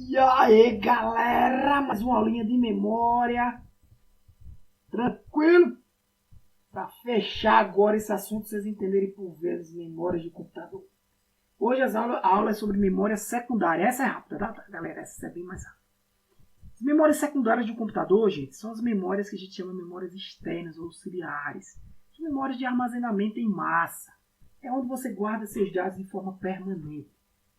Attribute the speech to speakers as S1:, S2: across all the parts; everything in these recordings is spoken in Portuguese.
S1: E aí, galera, mais uma aulinha de memória. Tranquilo? Para fechar agora esse assunto, vocês entenderem por vezes memórias de computador. Hoje a aula é sobre memória secundária. Essa é rápida, tá, galera? Essa é bem mais rápida. As memórias secundárias de um computador, gente, são as memórias que a gente chama de memórias externas ou auxiliares. São memórias de armazenamento em massa. É onde você guarda seus dados de forma permanente.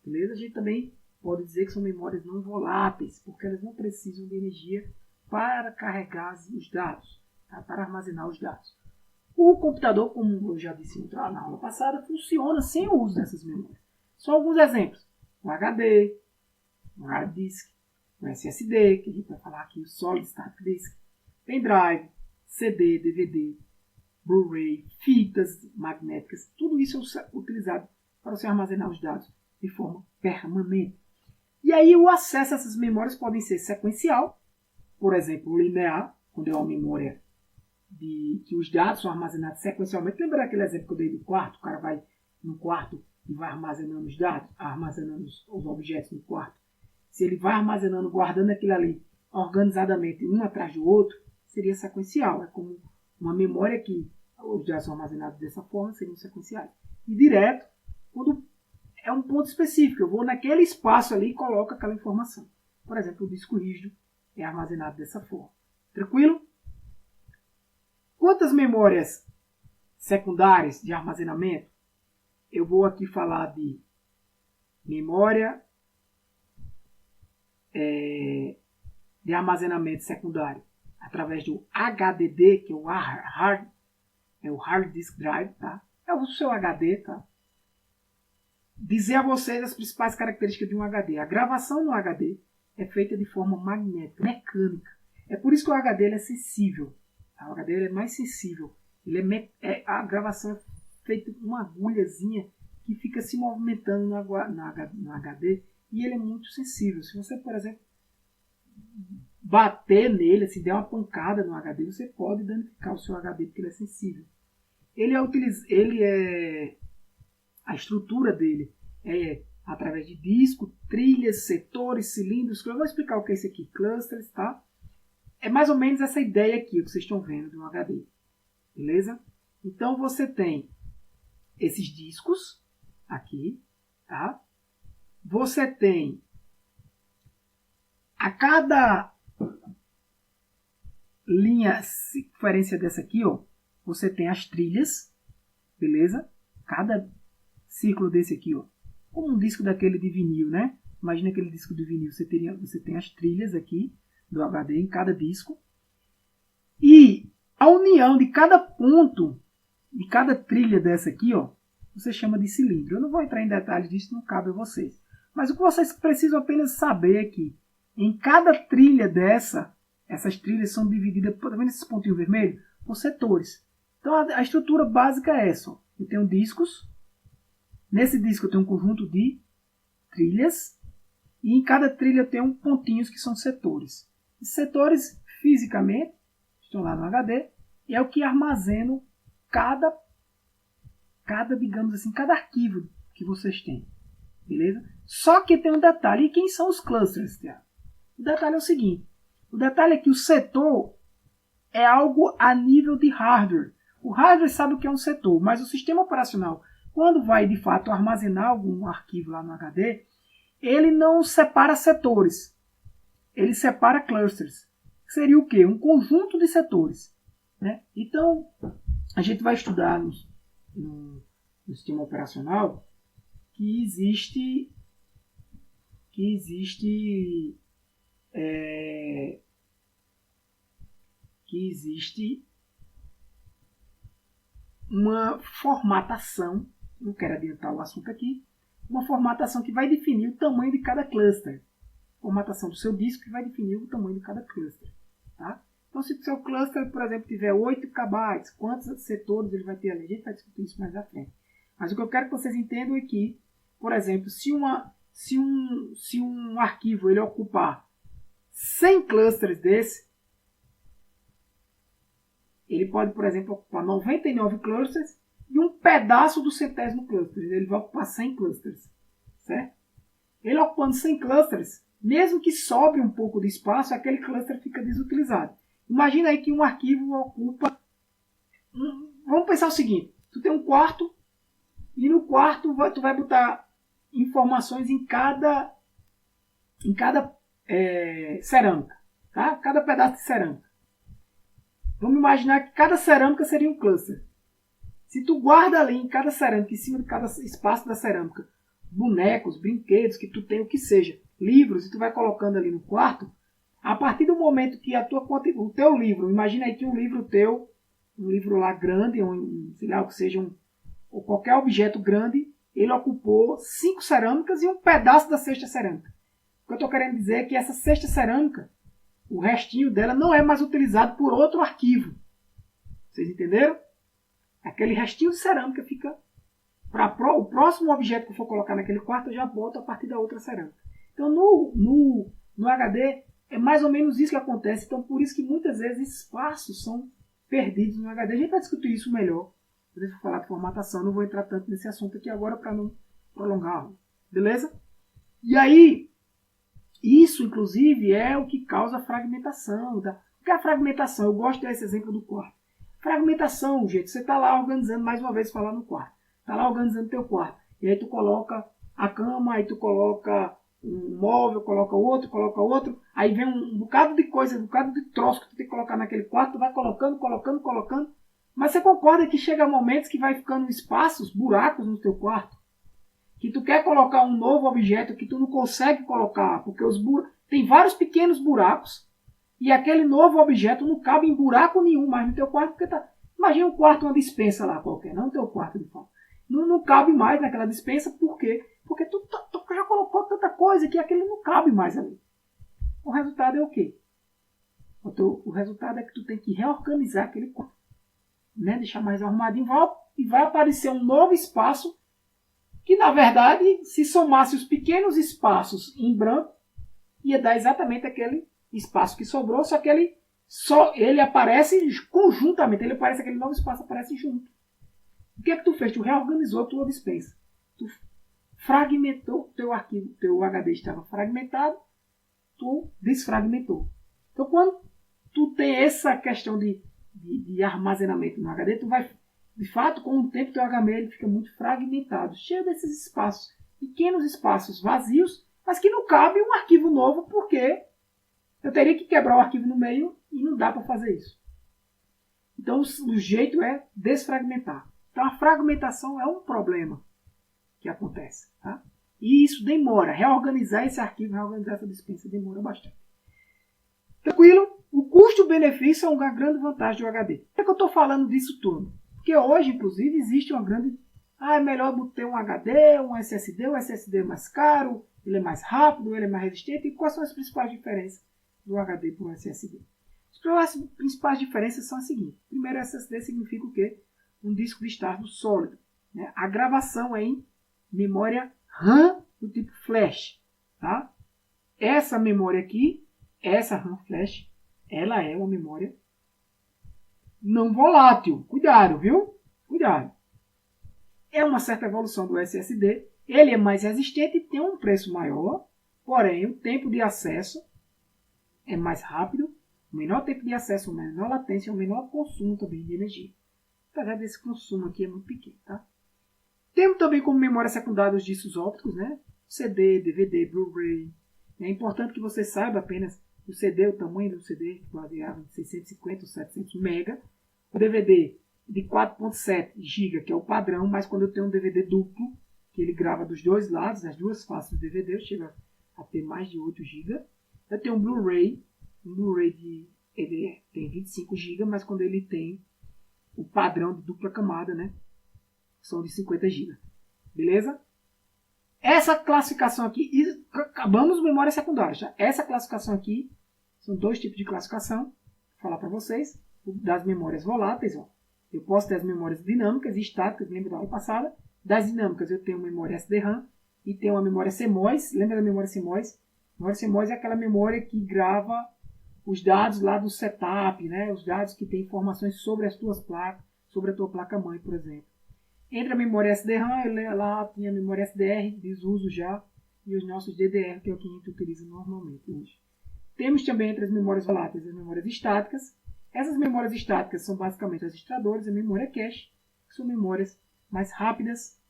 S1: Beleza? A gente também pode dizer que são memórias não voláteis, porque elas não precisam de energia para carregar os dados, tá? Para armazenar os dados. O computador, como eu já disse na aula passada, funciona sem o uso dessas memórias. Só alguns exemplos. Um HD, um hard disk, um SSD, que a gente vai falar aqui, o Solid State Disk, pendrive, CD, DVD, Blu-ray, fitas magnéticas, tudo isso é utilizado para você armazenar os dados de forma permanente. E aí o acesso a essas memórias podem ser sequencial, por exemplo, linear, quando é uma memória que os dados são armazenados sequencialmente. Lembra aquele exemplo que eu dei do quarto? O cara vai no quarto e vai armazenando os dados, armazenando os objetos no quarto. Se ele vai armazenando, guardando aquilo ali organizadamente, um atrás do outro, seria sequencial. É como uma memória que os dados são armazenados dessa forma, seriam sequenciais. E direto, quando é um ponto específico, eu vou naquele espaço ali e coloco aquela informação. Por exemplo, o disco rígido é armazenado dessa forma. Tranquilo? Quantas memórias secundárias de armazenamento? Eu vou aqui falar de memória de armazenamento secundário através do HDD, que é o Hard Disk Drive, tá? É o seu HD, tá? Dizer a vocês as principais características de um HD. A gravação no HD é feita de forma magnética, mecânica. É por isso que o HD ele é sensível. O HD ele é mais sensível. A gravação é feita com uma agulhazinha que fica se movimentando no HD e ele é muito sensível. Se você, por exemplo, bater nele, se der uma pancada no HD, você pode danificar o seu HD porque ele é sensível. A estrutura dele é através de disco, trilhas, setores, cilindros. Eu vou explicar o que é isso aqui, clusters, tá? É mais ou menos essa ideia aqui, o que vocês estão vendo de um HD. Beleza? Então você tem esses discos aqui, tá? Você tem a cada linha circunferência dessa aqui, ó, você tem as trilhas, beleza? Cada círculo desse aqui, ó, como um disco daquele de vinil, né? Imagina aquele disco de vinil, você tem as trilhas aqui do HD em cada disco. E a união de cada ponto, de cada trilha dessa aqui, ó, você chama de cilindro. Eu não vou entrar em detalhes disso, não cabe a vocês. Mas o que vocês precisam apenas saber é que em cada trilha essas trilhas são divididas, tá vendo esses pontinhos vermelhos? Por setores. Então a estrutura básica é essa. Ó. Eu tenho discos. Nesse disco eu tenho um conjunto de trilhas. E em cada trilha eu tenho pontinhos que são setores. Esses setores, fisicamente, estão lá no HD. E é o que armazena cada digamos assim, cada arquivo que vocês têm. Beleza? Só que tem um detalhe. E quem são os clusters, Thiago? O detalhe é o seguinte. O detalhe é que o setor é algo a nível de hardware. O hardware sabe o que é um setor, mas o sistema operacional, quando vai de fato armazenar algum arquivo lá no HD, ele não separa setores. Ele separa clusters. Seria o quê? Um conjunto de setores. Né? Então, a gente vai estudar no sistema operacional que existe uma formatação, não quero adiantar o assunto aqui, uma formatação que vai definir o tamanho de cada cluster. Formatação do seu disco que vai definir o tamanho de cada cluster. Tá? Então, se o seu cluster, por exemplo, tiver 8 KB, quantos setores ele vai ter ali? A gente vai discutir isso mais à frente. Mas o que eu quero que vocês entendam é que, por exemplo, se um arquivo ele ocupar 100 clusters desse, ele pode, por exemplo, ocupar 99 clusters e um pedaço do 100º cluster. Ele vai ocupar 100 clusters. Certo? Ele ocupando 100 clusters, mesmo que sobre um pouco de espaço, aquele cluster fica desutilizado. Imagina aí que um arquivo ocupa... Vamos pensar o seguinte, tu tem um quarto e no quarto tu vai botar informações em cada cerâmica, tá? Cada pedaço de cerâmica. Vamos imaginar que cada cerâmica seria um cluster. Se tu guarda ali em cada cerâmica, em cima de cada espaço da cerâmica, bonecos, brinquedos, que tu tem o que seja, livros, e tu vai colocando ali no quarto, a partir do momento que o teu livro, imagina aí que um livro teu, um livro lá grande, sei lá, que seja ou qualquer objeto grande, ele ocupou 5 cerâmicas e um pedaço da sexta cerâmica. O que eu estou querendo dizer é que essa sexta cerâmica, o restinho dela não é mais utilizado por outro arquivo. Vocês entenderam? Aquele restinho de cerâmica fica para o próximo objeto que eu for colocar naquele quarto, eu já boto a partir da outra cerâmica. Então no HD é mais ou menos isso que acontece. Então por isso que muitas vezes espaços são perdidos no HD. A gente vai discutir isso melhor. Quando eu for falar de formatação, não vou entrar tanto nesse assunto aqui agora para não prolongar. Beleza? E aí, isso inclusive é o que causa a fragmentação. O que é a fragmentação? Eu gosto desse exemplo do quarto. Fragmentação, gente, você está lá organizando, mais uma vez falar no quarto. Está lá organizando teu quarto. E aí tu coloca a cama, aí tu coloca um móvel, coloca outro. Aí vem um bocado de coisa, um bocado de troço que tu tem que colocar naquele quarto. Tu vai colocando. Mas você concorda que chega momentos que vai ficando espaços, buracos no teu quarto? Que tu quer colocar um novo objeto que tu não consegue colocar, porque tem vários pequenos buracos. E aquele novo objeto não cabe em buraco nenhum mais no teu quarto, porque imagina um quarto, uma despensa lá qualquer, não o teu quarto de fato. Não cabe mais naquela despensa, por quê? Porque tu já colocou tanta coisa que aquele não cabe mais ali. O resultado é o quê? O resultado é que tu tem que reorganizar aquele quarto, né? Deixar mais arrumadinho, e vai aparecer um novo espaço que, na verdade, se somasse os pequenos espaços em branco, ia dar exatamente aquele espaço que sobrou, só que ele aparece conjuntamente, aquele novo espaço aparece junto. O que é que tu fez? Tu reorganizou a tua despensa. Tu fragmentou teu arquivo, teu HD estava fragmentado, tu desfragmentou. Então, quando tu tem essa questão de armazenamento no HD, tu vai, de fato, com o tempo, teu HTML ele fica muito fragmentado, cheio desses espaços, pequenos espaços vazios, mas que não cabe um arquivo novo, porque eu teria que quebrar o arquivo no meio e não dá para fazer isso. Então, o jeito é desfragmentar. Então, a fragmentação é um problema que acontece. Tá? E isso demora. Reorganizar esse arquivo, reorganizar essa dispensa demora bastante. Tranquilo? O custo-benefício é uma grande vantagem do HD. Por que eu estou falando disso tudo? Porque hoje, inclusive, existe uma grande... é melhor ter um HD, um SSD. O SSD é mais caro, ele é mais rápido, ele é mais resistente. E quais são as principais diferenças do HD para o SSD? As principais diferenças são as seguintes. Primeiro, SSD significa o quê? Um disco de estado sólido. Né? A gravação é em memória RAM do tipo flash. Tá? Essa memória aqui, essa RAM flash, ela é uma memória não volátil. Cuidado, viu? Cuidado. É uma certa evolução do SSD. Ele é mais resistente e tem um preço maior. Porém, o tempo de acesso é mais rápido. O menor tempo de acesso, a menor latência, o menor consumo também de energia. Apesar desse consumo aqui é muito pequeno, tá? Temos também como memória secundária os discos ópticos, né? CD, DVD, Blu-ray. É importante que você saiba apenas o CD, o tamanho do CD, que variava de 650 ou 700 MB. O DVD de 4.7 GB, que é o padrão, mas quando eu tenho um DVD duplo, que ele grava dos dois lados, as duas faces do DVD, eu chego a ter mais de 8 GB. Eu tenho um Blu-ray ele tem 25 GB, mas quando ele tem o padrão de dupla camada, né, são de 50 GB. Beleza? Essa classificação aqui, acabamos memória secundária. Já. Essa classificação aqui, são dois tipos de classificação. Vou falar para vocês. Das memórias voláteis, ó. Eu posso ter as memórias dinâmicas e estáticas, lembra da aula passada? Das dinâmicas eu tenho memória SD-RAM e tenho uma memória CMOS. Lembra da memória CMOS? A memória CMOS é aquela memória que grava os dados lá do setup, né? Os dados que têm informações sobre as tuas placas, sobre a tua placa-mãe, por exemplo. Entre a memória SD-RAM, lá tinha a memória SDR, desuso já. e os nossos DDR, que é o que a gente utiliza normalmente hoje. Temos também entre as memórias voláteis as memórias estáticas. Essas memórias estáticas são basicamente registradores e memória cache, que são memórias mais rápidas,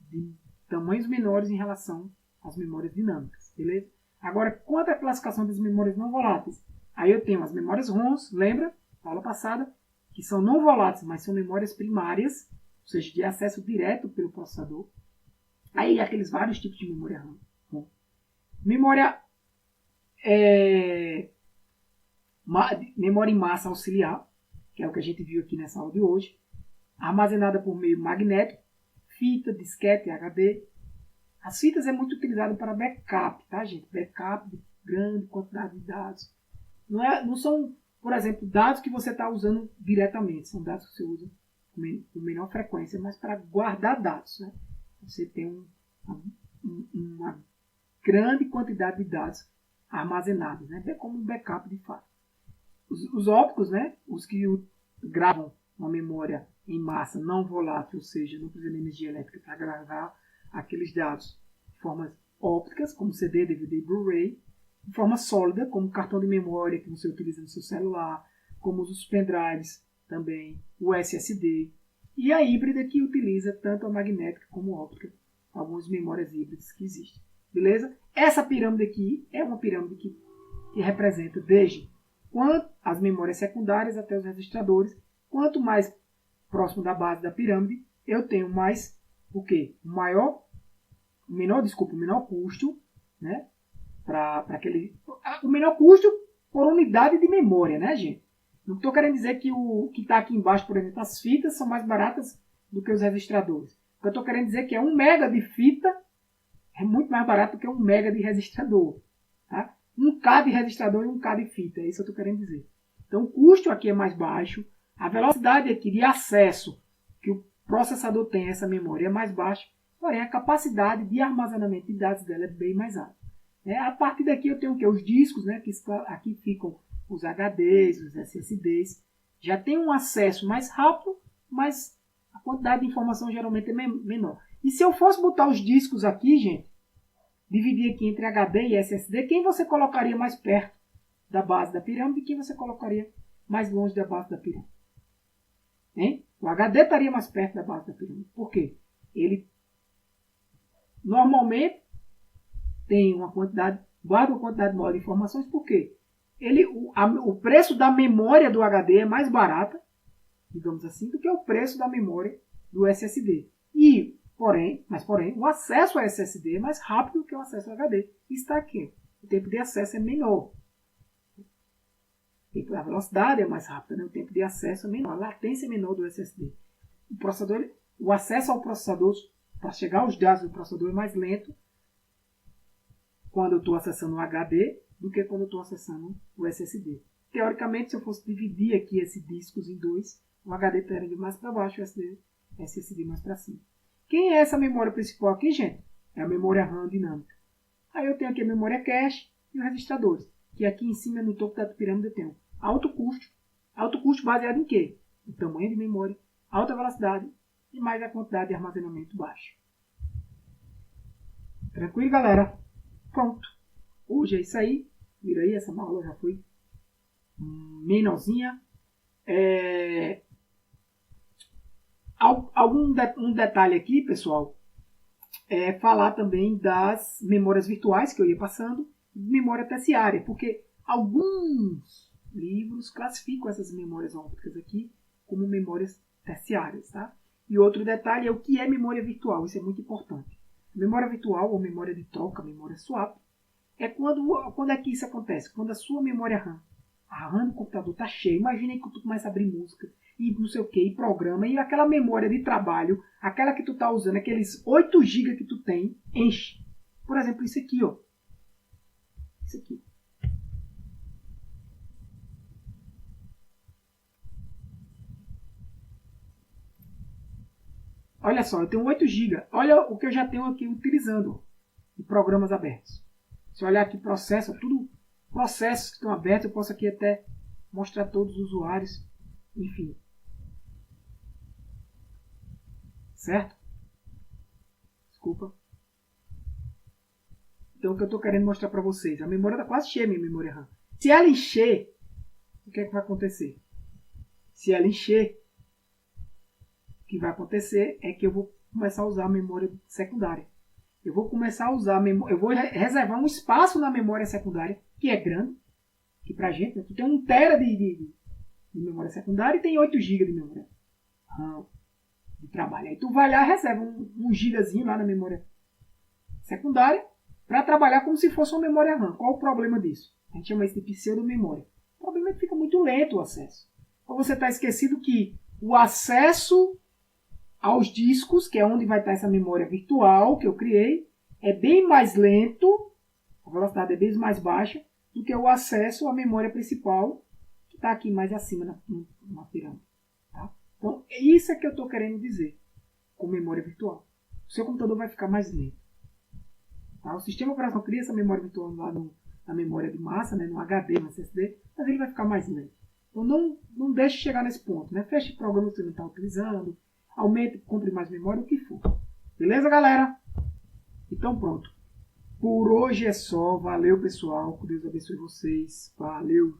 S1: de tamanhos menores em relação às memórias dinâmicas, beleza? Agora, quanto à classificação das memórias não voláteis, aí eu tenho as memórias ROMs, lembra, na aula passada, que são não voláteis, mas são memórias primárias, ou seja, de acesso direto pelo processador. Aí aqueles vários tipos de memória ROM. Memória memória em massa auxiliar, que é o que a gente viu aqui nessa aula de hoje, armazenada por meio magnético, fita, disquete, HD. As fitas é muito utilizado para backup, tá, gente? Backup de grande quantidade de dados. Não são, por exemplo, dados que você está usando diretamente, são dados que você usa com menor frequência, mas para guardar dados, né? Você tem uma grande quantidade de dados armazenados, né? Bem como um backup de fato. Os ópticos, né? Os que gravam uma memória em massa não volátil, ou seja, não precisa de energia elétrica para gravar aqueles dados de formas ópticas, como CD, DVD e Blu-ray, de forma sólida, como cartão de memória que você utiliza no seu celular, como os pendrives também, o SSD, e a híbrida que utiliza tanto a magnética como a óptica, algumas memórias híbridas que existem. Beleza? Essa pirâmide aqui é uma pirâmide que representa desde as memórias secundárias até os registradores. Quanto mais próximo da base da pirâmide, eu tenho mais o quê? O menor custo, né? O menor custo por unidade de memória, né, gente? Não estou querendo dizer que o que está aqui embaixo, por exemplo, as fitas são mais baratas do que os registradores. O que eu estou querendo dizer é que 1 mega de fita é muito mais barato do que 1 mega de registrador. Tá? 1K de registrador e 1K de fita, é isso que eu estou querendo dizer. Então o custo aqui é mais baixo, a velocidade aqui de acesso que o processador tem a essa memória é mais baixa, porém a capacidade de armazenamento de dados dela é bem mais alta. A partir daqui eu tenho o quê? Os discos, né? Que aqui ficam os HDs, os SSDs. Já tem um acesso mais rápido, mas a quantidade de informação geralmente é menor. E se eu fosse botar os discos aqui, gente, dividir aqui entre HD e SSD, quem você colocaria mais perto da base da pirâmide e quem você colocaria mais longe da base da pirâmide? Hein? O HD estaria mais perto da base da pirâmide. Por quê? Ele normalmente tem guarda uma quantidade maior de informações, por quê? O preço da memória do HD é mais barata, digamos assim, do que o preço da memória do SSD. Porém, o acesso ao SSD é mais rápido que o acesso ao HD. Está aqui. O tempo de acesso é menor. A velocidade é mais rápida, né? O tempo de acesso é menor, a latência é menor do SSD. O acesso ao processador, para chegar aos dados do processador, é mais lento quando eu estou acessando o HD do que quando eu estou acessando o SSD. Teoricamente, se eu fosse dividir aqui esses discos em dois, o HD estaria de mais para baixo e o SSD mais para cima. Quem é essa memória principal aqui, gente? É a memória RAM dinâmica. Aí eu tenho aqui a memória cache e os registradores, que aqui em cima, no topo da pirâmide, eu tenho alto custo. Alto custo baseado em quê? O tamanho de memória, alta velocidade e mais a quantidade de armazenamento baixa. Tranquilo, galera? Pronto. Hoje é isso aí. Vira aí, essa aula já foi menorzinha. Um detalhe aqui, pessoal, é falar também das memórias virtuais que eu ia passando, memória terciária, porque alguns livros classificam essas memórias ópticas aqui como memórias terciárias, tá? E outro detalhe é o que é memória virtual, isso é muito importante. Memória virtual ou memória de troca, memória swap, é quando é que isso acontece? Quando a sua memória RAM, a RAM do computador está cheia. Imagina que tu começa a abrir música e não sei o que, e programa, e aquela memória de trabalho, aquela que tu está usando, aqueles 8 GB que tu tem, enche. Por exemplo, isso aqui, ó. Isso aqui. Olha só, eu tenho 8 GB. Olha o que eu já tenho aqui utilizando de programas abertos. Se eu olhar aqui processo, tudo processos que estão abertos, eu posso aqui até mostrar todos os usuários, enfim. Certo? Desculpa. Então, o que eu estou querendo mostrar para vocês, a memória está quase cheia, minha memória RAM. Se ela encher, o que é que vai acontecer? Se ela encher, o que vai acontecer é que eu vou começar a usar a memória secundária. Eu vou começar a usar, eu vou reservar um espaço na memória secundária, que é grande, que pra gente, né, tu tem 1 tera de memória secundária e tem 8 GB de memória RAM de trabalho. Aí tu vai lá e reserva um gigazinho lá na memória secundária para trabalhar como se fosse uma memória RAM. Qual o problema disso? A gente chama isso de pseudo-memória. O problema é que fica muito lento o acesso. Ou você está esquecido que o acesso aos discos, que é onde vai estar essa memória virtual que eu criei, é bem mais lento, a velocidade é bem mais baixa, do que o acesso à memória principal, que está aqui mais acima na pirâmide. Tá? Então, isso é que eu estou querendo dizer com memória virtual. O seu computador vai ficar mais lento. Tá? O sistema operacional cria essa memória virtual lá na memória de massa, né, no HD, no SSD, mas ele vai ficar mais lento. Então, não deixe chegar nesse ponto. Né? Feche o programa que você não está utilizando, aumente, compre mais memória, o que for. Beleza, galera? Então, pronto. Por hoje é só. Valeu, pessoal. Que Deus abençoe vocês. Valeu.